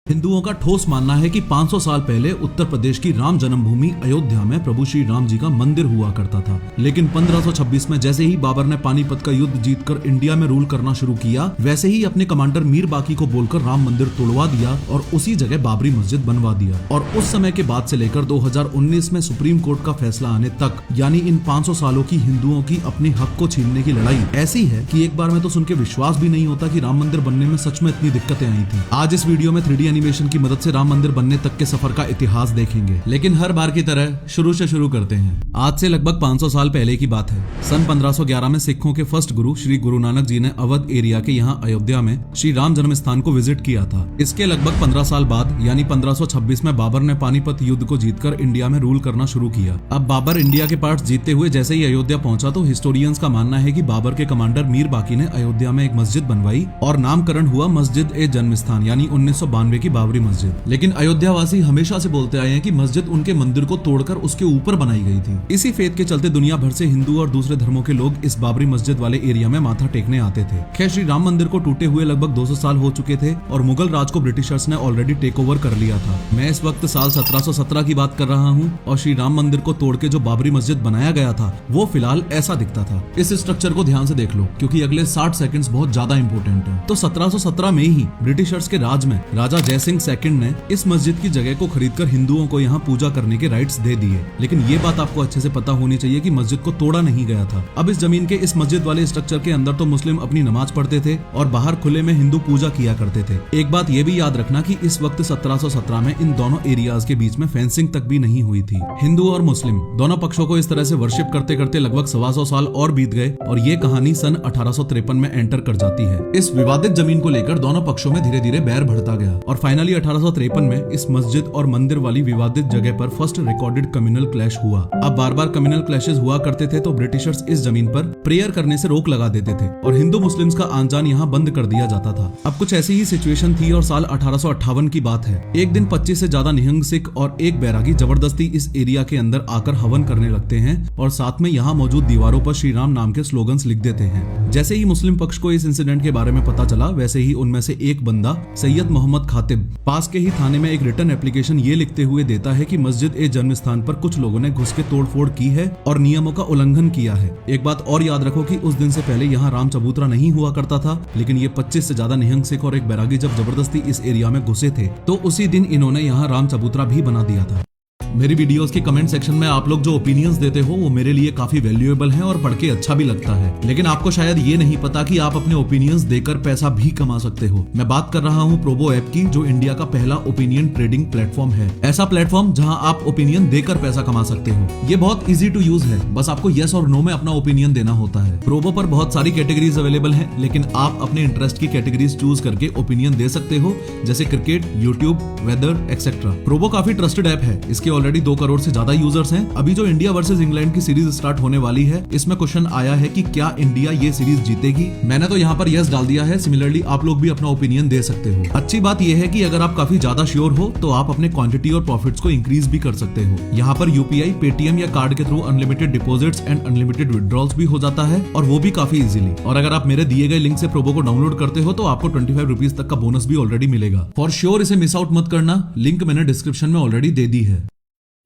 हिंदुओं का ठोस मानना है कि 500 साल पहले उत्तर प्रदेश की राम जन्मभूमि अयोध्या में प्रभु श्री राम जी का मंदिर हुआ करता था। लेकिन 1526 में जैसे ही बाबर ने पानीपत का युद्ध जीतकर इंडिया में रूल करना शुरू किया, वैसे ही अपने कमांडर मीर बाकी को बोलकर राम मंदिर तोड़वा दिया और उसी जगह बाबरी मस्जिद बनवा दिया। और उस समय के बाद से लेकर 2019 में सुप्रीम कोर्ट का फैसला आने तक, यानी इन 500 सालों की हिंदुओं की अपने हक को छीनने की लड़ाई ऐसी है कि एक बार में तो सुन के विश्वास भी नहीं होता कि राम मंदिर बनने में सच में इतनी दिक्कतें आई थी। आज इस वीडियो में 3D एनिमेशन की मदद से राम मंदिर बनने तक के सफर का इतिहास देखेंगे, लेकिन हर बार की तरह शुरू से शुरू करते हैं। आज से लगभग 500 साल पहले की बात है। सन 1511 में सिखों के फर्स्ट गुरु श्री गुरु नानक जी ने अवध एरिया के यहाँ अयोध्या में श्री राम जन्म स्थान को विजिट किया था। इसके लगभग 15 साल बाद यानी 1526 में बाबर ने पानीपत युद्ध को जीतकर इंडिया में रूल करना शुरू किया। अब बाबर इंडिया के पार्ट्स जीतते हुए जैसे ही अयोध्या पहुंचा तो हिस्टोरियंस का मानना है कि बाबर के कमांडर मीर बाकी ने अयोध्या में एक मस्जिद बनवाई और नामकरण हुआ मस्जिद ए जन्म स्थान यानी 1992 की बाबरी मस्जिद। लेकिन अयोध्यावासी हमेशा से बोलते आए हैं कि मस्जिद उनके मंदिर को तोड़कर उसके ऊपर बनाई गई थी। इसी फेथ के चलते दुनिया भर से हिंदू और दूसरे धर्मों के लोग इस बाबरी मस्जिद वाले एरिया में माथा टेकने आते थे। खैर, श्री राम मंदिर को टूटे हुए लगभग 200 साल हो चुके थे और मुगल राज को ब्रिटिशर्स ने ऑलरेडी टेक ओवर कर लिया था। मैं इस वक्त साल 1717 की बात कर रहा हूँ और श्री राम मंदिर को तोड़ के जो बाबरी मस्जिद बनाया गया था वो फिलहाल ऐसा दिखता था। इस स्ट्रक्चर को ध्यान से देख लो क्योंकि अगले 60 सेकंड्स बहुत ज्यादा इंपॉर्टेंट है। तो 1717 में ही ब्रिटिशर्स के राज में राजा जय सिंह सेकंड ने इस मस्जिद की जगह को खरीदकर हिंदुओं को यहाँ पूजा करने के राइट्स दे दिए। लेकिन ये बात आपको अच्छे से पता होनी चाहिए कि मस्जिद को तोड़ा नहीं गया था। अब इस जमीन के इस मस्जिद वाले स्ट्रक्चर के अंदर तो मुस्लिम अपनी नमाज पढ़ते थे और बाहर खुले में हिंदू पूजा किया करते थे। एक बात ये भी याद रखना कि इस वक्त 1717 में इन दोनों एरियाज के बीच में फेंसिंग तक भी नहीं हुई थी। हिंदू और मुस्लिम दोनों पक्षों को इस तरह से वर्शिप करते करते लगभग 125 साल और बीत गए और ये कहानी सन 1853 में एंटर कर जाती है। इस विवादित जमीन को लेकर दोनों पक्षों में धीरे धीरे बैर बढ़ता गया और फाइनली 1853 में इस मस्जिद और मंदिर वाली विवादित जगह पर फर्स्ट रिकॉर्डेड कम्युनल क्लैश हुआ। अब बार बार कम्युनल क्लैशेस हुआ करते थे तो ब्रिटिशर्स इस जमीन पर प्रेयर करने से रोक लगा देते थे और हिंदू मुस्लिम्स का आन जान यहाँ बंद कर दिया जाता था। अब कुछ ऐसी ही सिचुएशन थी और साल 1858 की बात है। एक दिन 25 से ज्यादा निहंग सिख और एक बैरागी जबरदस्ती इस एरिया के अंदर आकर हवन करने लगते हैं और साथ में यहाँ मौजूद दीवारों पर श्री राम नाम के स्लोगन्स लिख देते हैं। जैसे ही मुस्लिम पक्ष को इस इंसिडेंट के बारे में पता चला, वैसे ही उनमें से एक बंदा सैयद मोहम्मद खातिब पास के ही थाने में एक रिटर्न एप्लीकेशन ये लिखते हुए देता है कि मस्जिद ए जन्म स्थान पर कुछ लोगों ने घुस के तोड़फोड़ की है और नियमों का उल्लंघन किया है। एक बात और याद रखो कि उस दिन से पहले यहाँ राम चबूतरा नहीं हुआ करता था, लेकिन ये 25 से ज्यादा निहंग सिख और एक बैरागी जब जबरदस्ती इस एरिया में घुसे थे तो उसी दिन इन्होंने यहाँ राम चबूतरा भी बना दिया था। मेरी वीडियोस के कमेंट सेक्शन में आप लोग जो ओपिनियंस देते हो वो मेरे लिए काफी वैल्यूएबल हैं और पढ़ के अच्छा भी लगता है। लेकिन आपको शायद ये नहीं पता कि आप अपने ओपिनियंस देकर पैसा भी कमा सकते हो। मैं बात कर रहा हूँ प्रोबो ऐप की, जो इंडिया का पहला ओपिनियन ट्रेडिंग प्लेटफॉर्म है। ऐसा प्लेटफॉर्म जहाँ आप ओपिनियन देकर पैसा कमा सकते हो। ये बहुत इजी टू यूज है, बस आपको यस और नो में अपना ओपिनियन देना होता है। प्रोबो पर बहुत सारी कैटेगरीज अवेलेबल है, लेकिन आप अपने इंटरेस्ट की कैटेगरीज चूज करके ओपिनियन दे सकते हो, जैसे cricket, YouTube, weather etcetera. Probo काफी ट्रस्टेड ऐप है। इसके ऑलरेडी 2 करोड़ से ज्यादा यूजर्स हैं। अभी जो इंडिया वर्सेस इंग्लैंड की सीरीज स्टार्ट होने वाली है, इसमें क्वेश्चन आया है कि क्या इंडिया ये सीरीज जीतेगी। मैंने तो यहाँ पर यस डाल दिया है। सिमिलरली आप लोग भी अपना ओपिनियन दे सकते हो। अच्छी बात यह है कि अगर आप काफी ज्यादा श्योर हो तो आप अपने क्वांटिटी और प्रॉफिट्स को इंक्रीज भी कर सकते हो। यहाँ पर यूपीआई, पेटीएम या कार्ड के through unlimited deposits and unlimited withdrawals भी हो जाता है और वो भी काफी इजीली। और अगर आप मेरे दिए गए लिंक से प्रोबो को डाउनलोड करते हो तो आपको 25 रुपीज तक का बोनस भी ऑलरेडी मिलेगा। फॉर श्योर इसे मिस आउट मत करना, लिंक मैंने डिस्क्रिप्शन में ऑलरेडी दे दी है।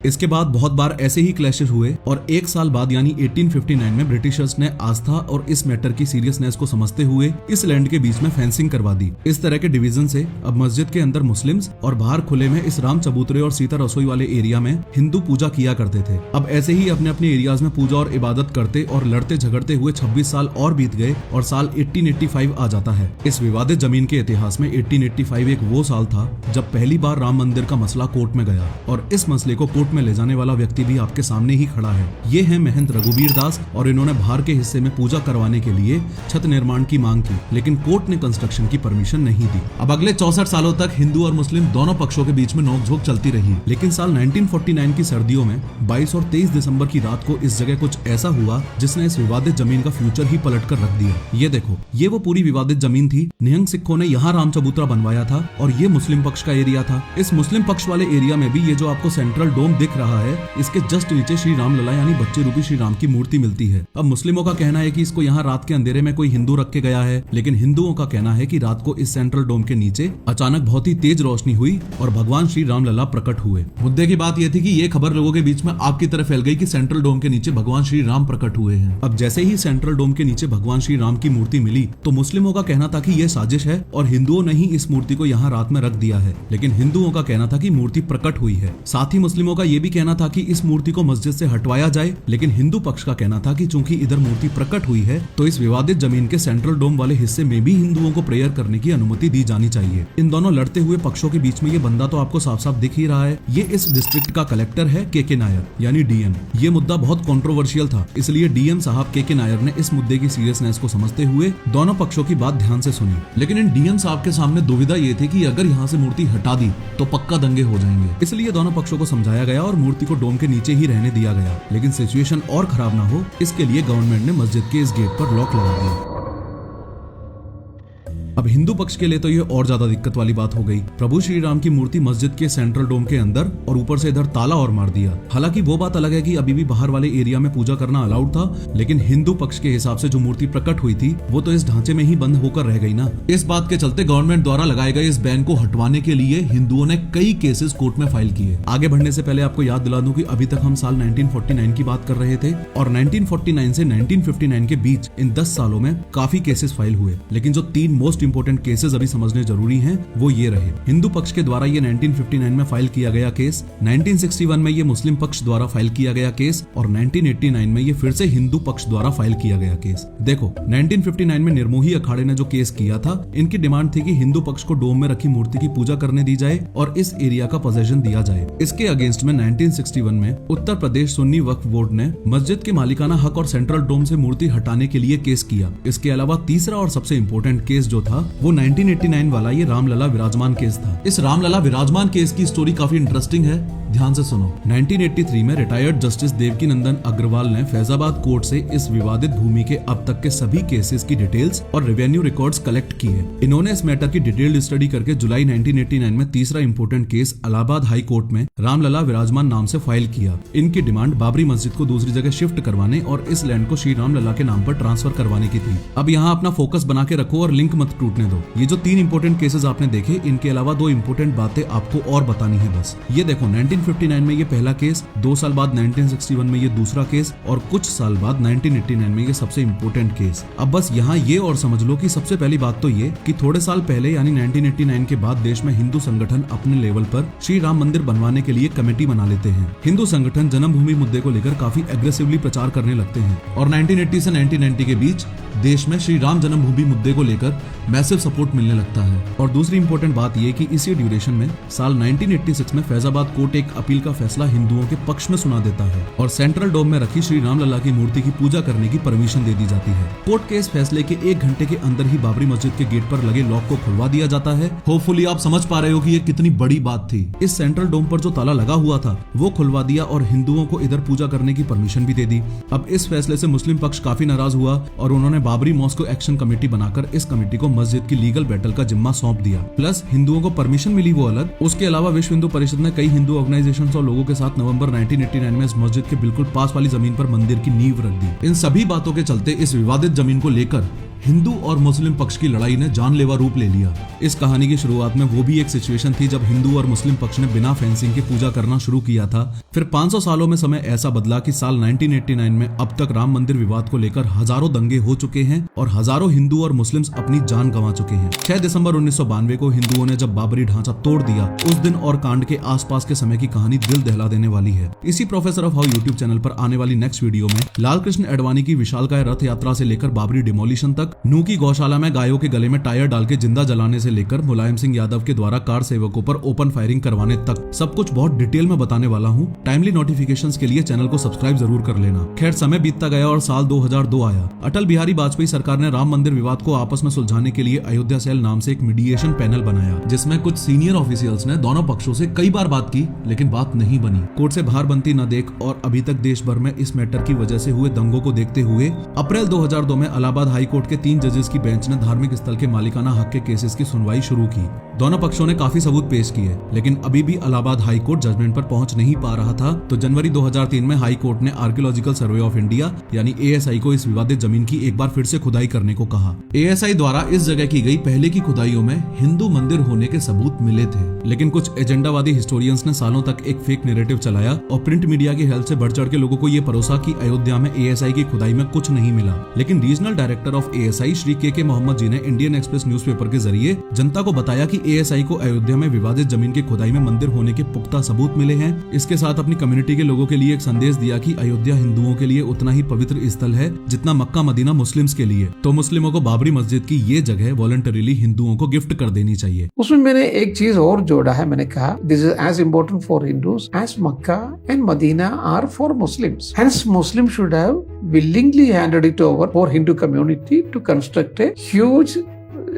इसके बाद बहुत बार ऐसे ही क्लैशेस हुए और एक साल बाद यानी 1859 में ब्रिटिशर्स ने आस्था और इस मैटर की सीरियसनेस को समझते हुए इस लैंड के बीच में फेंसिंग करवा दी। इस तरह के डिवीजन से अब मस्जिद के अंदर मुस्लिम्स और बाहर खुले में इस राम चबूतरे और सीता रसोई वाले एरिया में हिंदू पूजा किया करते थे। अब ऐसे ही अपने अपने एरियाज में पूजा और इबादत करते और लड़ते झगड़ते हुए 26 साल और बीत गए और साल 1885 आ जाता है। इस विवादित जमीन के इतिहास में 1885 एक वो साल था जब पहली बार राम मंदिर का मसला कोर्ट में गया और इस मसले को कोर्ट में ले जाने वाला व्यक्ति भी आपके सामने ही खड़ा है। ये है महंत रघुवीर दास और इन्होंने बाहर के हिस्से में पूजा करवाने के लिए छत निर्माण की मांग की, लेकिन कोर्ट ने कंस्ट्रक्शन की परमिशन नहीं दी। अब अगले 64 सालों तक हिंदू और मुस्लिम दोनों पक्षों के बीच में नोकझोंक चलती रही, लेकिन साल 1949 की सर्दियों में 22 और 23 दिसंबर की रात को इस जगह कुछ ऐसा हुआ जिसने इस विवादित जमीन का फ्यूचर ही पलट कर रख दिया। ये देखो, ये वो पूरी विवादित जमीन थी। निहंग सिखों ने यहाँ राम चबूतरा बनवाया था और ये मुस्लिम पक्ष का एरिया था। इस मुस्लिम पक्ष वाले एरिया में भी ये जो आपको सेंट्रल डोम दिख रहा है, इसके जस्ट नीचे श्री राम लला यानी बच्चे रूपी श्री राम की मूर्ति मिलती है। अब मुस्लिमों का कहना है कि इसको यहाँ रात के अंधेरे में कोई हिंदू रख के गया है, लेकिन हिंदुओं का कहना है कि रात को इस सेंट्रल डोम के नीचे अचानक बहुत ही तेज रोशनी हुई और भगवान श्री राम लला प्रकट हुए। मुद्दे की बात यह थी कि ये खबर लोगों के बीच में आग की तरह फैल गई कि सेंट्रल डोम के नीचे भगवान श्री राम प्रकट हुए हैं। अब जैसे ही सेंट्रल डोम के नीचे भगवान श्री राम की मूर्ति मिली तो मुस्लिमों का कहना था कि यह साजिश है और हिंदुओं ने ही इस मूर्ति को यहाँ रात में रख दिया है, लेकिन हिंदुओं का कहना था कि मूर्ति प्रकट हुई है। साथ ही मुस्लिमों का यह भी कहना था कि इस मूर्ति को मस्जिद से हटवाया जाए, लेकिन हिंदू पक्ष का कहना था कि चूंकि इधर मूर्ति प्रकट हुई है तो इस विवादित जमीन के सेंट्रल डोम वाले हिस्से में भी हिंदुओं को प्रेयर करने की अनुमति दी जानी चाहिए। इन दोनों लड़ते हुए पक्षों के बीच में ये बंदा तो आपको साफ साफ दिख ही रहा है, ये इस डिस्ट्रिक्ट का कलेक्टर है के नायर यानी डीएम। ये मुद्दा बहुत कंट्रोवर्शियल था, इसलिए डीएम साहब के नायर ने इस मुद्दे की सीरियसनेस को समझते हुए दोनों पक्षों की बात ध्यान से सुनी। लेकिन इन डीएम साहब के सामने दुविधा ये थी कि अगर यहाँ से मूर्ति हटा दी तो पक्का दंगे हो जाएंगे, इसलिए दोनों पक्षों को समझाया गया और मूर्ति को डोम के नीचे ही रहने दिया गया। लेकिन सिचुएशन और खराब ना हो, इसके लिए गवर्नमेंट ने मस्जिद के इस गेट पर लॉक लगा दिया। अब हिंदू पक्ष के लिए तो ये और ज्यादा दिक्कत वाली बात हो गई। प्रभु श्री राम की मूर्ति मस्जिद के सेंट्रल डोम के अंदर और ऊपर से इधर ताला और मार दिया। हालांकि वो बात अलग है कि अभी भी बाहर वाले एरिया में पूजा करना अलाउड था, लेकिन हिंदू पक्ष के हिसाब से जो मूर्ति प्रकट हुई थी वो तो इस ढांचे में ही बंद होकर रह गई ना। इस बात के चलते गवर्नमेंट द्वारा लगाए गए इस बैन को हटवाने के लिए हिंदुओं ने कई केसेस कोर्ट में फाइल किए। आगे बढ़ने से पहले आपको याद दिला दूं कि अभी तक हम साल 1949 की बात कर रहे थे और 1949 से 1959 के बीच इन 10 सालों में काफी केसेस फाइल हुए, लेकिन जो 3 मोस्ट इंपोर्टेंट केसेस अभी समझने जरूरी हैं वो ये रहे। हिंदू पक्ष के द्वारा ये 1959 में फाइल किया गया केस, 1961 में ये मुस्लिम पक्ष द्वारा फाइल किया गया केस और 1989 में ये फिर से हिंदू पक्ष द्वारा फाइल किया गया केस। देखो 1959 में निर्मोही अखाड़े ने जो केस किया था, इनकी डिमांड थी कि हिंदू पक्ष को डोम में रखी मूर्ति की पूजा करने दी जाए और इस एरिया का पोजेशन दिया जाए। इसके अगेंस्ट में 1961 में उत्तर प्रदेश सुन्नी वक्फ बोर्ड ने मस्जिद के मालिकाना हक और सेंट्रल डोम से मूर्ति हटाने के लिए केस किया। इसके अलावा तीसरा और सबसे इम्पोर्टेंट केस जो था वो 1989 वाला ये रामलला विराजमान केस था। इस रामलला विराजमान केस की स्टोरी काफी इंटरेस्टिंग है, ध्यान से सुनो। 1983 में रिटायर्ड जस्टिस देवकी नंदन अग्रवाल ने फैजाबाद कोर्ट से इस विवादित भूमि के अब तक के सभी केसेस की डिटेल्स और रेवेन्यू रिकॉर्ड्स कलेक्ट किए। इन्होंने इस मैटर की डिटेल्ड स्टडी करके जुलाई 1989 में तीसरा important case Allahabad high court में रामलला विराजमान नाम से फाइल किया। इनकी डिमांड बाबरी मस्जिद को दूसरी जगह शिफ्ट करवाने और इस लैंड को श्री राम लला के नाम पर ट्रांसफर करवाने की थी। अब यहाँ अपना फोकस बना के रखो और लिंक मत टूटने दो। ये जो 3 इंपोर्टेंट केसेस आपने देखे, इनके अलावा 2 इंपोर्टेंट बातें आपको और बतानी है बस। ये देखो 1959 में ये पहला केस, 2 साल बाद 1961 में ये दूसरा केस और कुछ साल बाद 1989 में ये सबसे इंपोर्टेंट केस। अब बस यहाँ ये और समझ लो कि सबसे पहली बात तो ये कि थोड़े साल पहले यानी 1989 के बाद देश में हिंदू संगठन अपने लेवल पर श्री राम मंदिर बनवाने के लिए कमेटी बना लेते हैं। हिंदू संगठन जन्मभूमि मुद्दे को लेकर काफी एग्रेसिवली प्रचार करने लगते हैं और 1980 से 1990 के बीच देश में श्री राम जन्मभूमि मुद्दे को लेकर मैसिव सपोर्ट मिलने लगता है। और दूसरी इंपॉर्टेंट बात यह कि इसी ड्यूरेशन में साल 1986 में फैजाबाद कोर्ट एक अपील का फैसला हिंदुओं के पक्ष में सुना देता है और सेंट्रल डोम में रखी श्री राम लला की मूर्ति की पूजा करने की परमिशन दे दी जाती है। कोर्ट के इस फैसले के 1 घंटे के अंदर ही बाबरी मस्जिद के गेट पर लगे लॉक को खुलवा दिया जाता है। होपफुली आप समझ पा रहे हो कि ये कितनी बड़ी बात थी। इस सेंट्रल डोम पर जो ताला लगा हुआ था वो खुलवा दिया और हिंदुओं को इधर पूजा करने की परमिशन भी दे दी। अब इस फैसले से मुस्लिम पक्ष काफी नाराज हुआ और उन्होंने बाबरी मॉस्क एक्शन कमेटी बनाकर इस कमेटी को मस्जिद की लीगल बैटल का जिम्मा सौंप दिया। प्लस हिंदुओं को परमिशन मिली वो अलग, उसके अलावा विश्व हिंदू परिषद ने कई हिंदू ऑर्गेनाइजेशंस और लोगों के साथ नवंबर 1989 में इस मस्जिद के बिल्कुल पास वाली जमीन पर मंदिर की नींव रख दी। इन सभी बातों के चलते इस विवादित जमीन को लेकर हिंदू और मुस्लिम पक्ष की लड़ाई ने जानलेवा रूप ले लिया। इस कहानी की शुरुआत में वो भी एक सिचुएशन थी जब हिंदू और मुस्लिम पक्ष ने बिना फेंसिंग के पूजा करना शुरू किया था। फिर 500 सालों में समय ऐसा बदला कि साल 1989 में अब तक राम मंदिर विवाद को लेकर हजारों दंगे हो चुके हैं और हजारों हिंदू और मुस्लिम्स अपनी जान गंवा चुके हैं। 6 दिसंबर 1992 को हिंदुओं ने जब बाबरी ढांचा तोड़ दिया, उस दिन और कांड के आसपास के समय की कहानी दिल दहला देने वाली है। इसी professor of how YouTube channel पर आने वाली नेक्स्ट वीडियो में लाल कृष्ण अडवाणी की विशालकाय रथ यात्रा से लेकर बाबरी डिमोलिशन तक, नू की गौशाला में गायों के गले में टायर डाल के जिंदा जलाने से लेकर मुलायम सिंह यादव के द्वारा कार सेवकों पर ओपन फायरिंग करवाने तक सब कुछ बहुत डिटेल में बताने वाला हूँ। टाइमली नोटिफिकेशंस के लिए चैनल को सब्सक्राइब जरूर कर लेना। खैर समय बीतता गया और साल 2002 आया। अटल बिहारी वाजपेयी सरकार ने राम मंदिर विवाद को आपस में सुलझाने के लिए अयोध्या सेल नाम से एक मीडिएशन पैनल बनाया, जिसमें कुछ सीनियर ऑफिशियल्स ने दोनों पक्षों से कई बार बात की, लेकिन बात नहीं बनी। कोर्ट से बाहर बनती न देख और अभी तक देश भर में इस मैटर की वजह से हुए दंगों को देखते हुए अप्रैल 2002 में इलाहाबाद हाई कोर्ट के 3 जजेस की बेंच ने धार्मिक स्थल के मालिकाना हक के केसेस की सुनवाई शुरू की। दोनों पक्षों ने काफी सबूत पेश किए, लेकिन अभी भी इलाहाबाद हाई कोर्ट जजमेंट पर पहुंच नहीं पा रहा था। तो जनवरी 2003 में हाई कोर्ट ने आर्कियोलॉजिकल सर्वे ऑफ इंडिया यानी ASI को इस विवादित जमीन की एक बार फिर से खुदाई करने को कहा। ASI द्वारा इस जगह की गई पहले की खुदाइयों में हिंदू मंदिर होने के सबूत मिले थे, लेकिन कुछ एजेंडावादी हिस्टोरियंस ने सालों तक एक फेक नैरेटिव चलाया और प्रिंट मीडिया की हेल्प से बढ़ चढ़ के लोगों को ये परोसा कि अयोध्या में ASI की खुदाई में कुछ नहीं मिला। लेकिन regional director of ASI Shri के मोहम्मद जी ने इंडियन एक्सप्रेस न्यूज़पेपर के जरिए जनता को बताया कि ASI को अयोध्या में विवादित जमीन की खुदाई में मंदिर होने के पुख्ता सबूत मिले हैं। इसके साथ अपनी कम्युनिटी के लोगों के लिए एक संदेश दिया कि अयोध्या हिंदुओं के लिए उतना ही पवित्र स्थल है जितना मक्का मदीना मुस्लिम्स के लिए। तो मुस्लिमों को बाबरी मस्जिद की ये जगह वॉलंटरीली हिंदुओं को गिफ्ट कर देनी चाहिए। उसमें मैंने एक चीज और जोड़ा है, मैंने कहा this is as important for Hindus as Mecca and Medina are for Muslims, hence Muslim should have willingly handed it over for Hindu community to construct a huge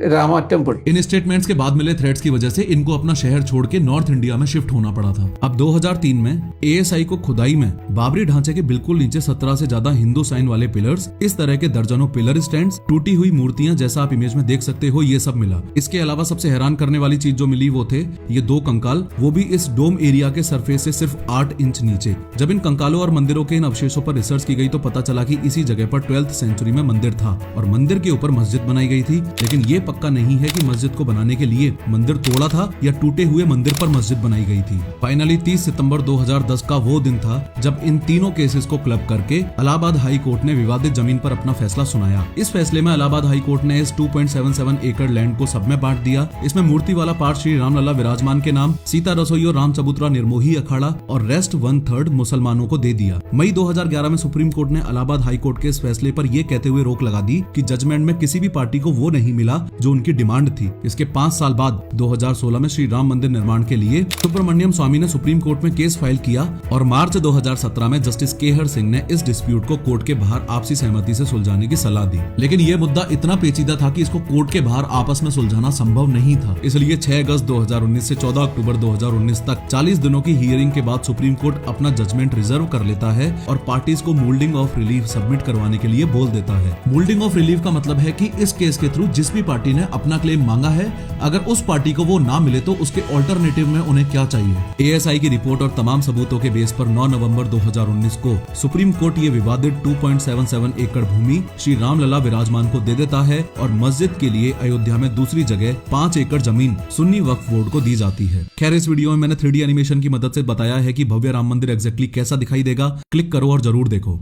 Rama temple. In statements के बाद मिले थ्रेट्स की वजह से इनको अपना शहर छोड़ के नॉर्थ इंडिया में शिफ्ट होना पड़ा था। अब 2003 में ASI को खुदाई में बाबरी ढांचे के बिल्कुल नीचे 17 से ज्यादा हिंदू साइन वाले पिलर्स, इस तरह के दर्जनों पिलर स्टैंड्स, टूटी हुई मूर्तियां जैसा आप इमेज में देख सकते हो, ये सब मिला। इसके अलावा सबसे हैरान करने वाली चीज जो मिली वो थे ये 2 कंकाल, वो भी इस डोम एरिया के सरफेस से सिर्फ 8 इंच नीचे। जब इन कंकालों और मंदिरों के इन अवशेषों पर रिसर्च की गई तो पता चला कि इसी जगह पर 12th सेंचुरी में मंदिर था और मंदिर के ऊपर मस्जिद बनाई गई थी। लेकिन ये पक्का नहीं है कि मस्जिद को बनाने के लिए मंदिर तोड़ा था या टूटे हुए मंदिर पर मस्जिद बनाई गई थी। फाइनली 30 सितंबर 2010 का वो दिन था जब इन तीनों केसेस को क्लब करके इलाहाबाद हाई कोर्ट ने विवादित जमीन पर अपना फैसला सुनाया। इस फैसले में इलाहाबाद हाई कोर्ट ने इस 2.77 एकड़ लैंड को सब में बांट दिया। इसमें मूर्ति वाला पार्ट श्री रामलला विराजमान के नाम, सीता रसोई और राम चबूतरा निर्मोही अखाड़ा और रेस्ट 1/3 मुसलमानों को दे दिया। मई 2011 में सुप्रीम कोर्ट ने इलाहाबाद हाई कोर्ट के इस फैसले पर यह कहते हुए रोक लगा दी कि जजमेंट में किसी भी पार्टी को वो नहीं मिला जो उनकी डिमांड थी। इसके 5 साल बाद 2016 में श्री राम मंदिर निर्माण के लिए सुब्रमण्यम स्वामी ने सुप्रीम कोर्ट में केस फाइल किया और मार्च 2017 में जस्टिस केहर सिंह ने इस डिस्प्यूट को कोर्ट के बाहर आपसी सहमति से सुलझाने की सलाह दी। लेकिन यह मुद्दा इतना पेचीदा था कि इसको कोर्ट के बाहर आपस में सुलझाना संभव नहीं था। इसलिए 6 अगस्त 2019 से 14 अक्टूबर 2019 तक 40 दिनों की हियरिंग के बाद सुप्रीम कोर्ट अपना जजमेंट रिजर्व कर लेता है और पार्टीज को मोल्डिंग ऑफ रिलीफ सबमिट करवाने के लिए बोल देता है। मोल्डिंग ऑफ रिलीफ का मतलब है कि इस केस के थ्रू जिस भी पार्टी ने अपना क्लेम मांगा है, अगर उस पार्टी को वो ना मिले तो उसके ऑल्टरनेटिव में उन्हें क्या चाहिए। ASI की रिपोर्ट और तमाम सबूतों के बेस पर 9 नवंबर 2019 को सुप्रीम कोर्ट ये विवादित 2.77 एकड़ भूमि श्री रामलला विराजमान को दे देता है और मस्जिद के लिए अयोध्या में दूसरी जगह 5 एकड़ जमीन सुन्नी वक्फ बोर्ड को दी जाती है। खैर, इस वीडियो में मैंने 3D एनिमेशन की मदद से बताया है कि भव्य राम मंदिर एग्जैक्टली कैसा दिखाई देगा। क्लिक करो और जरूर देखो।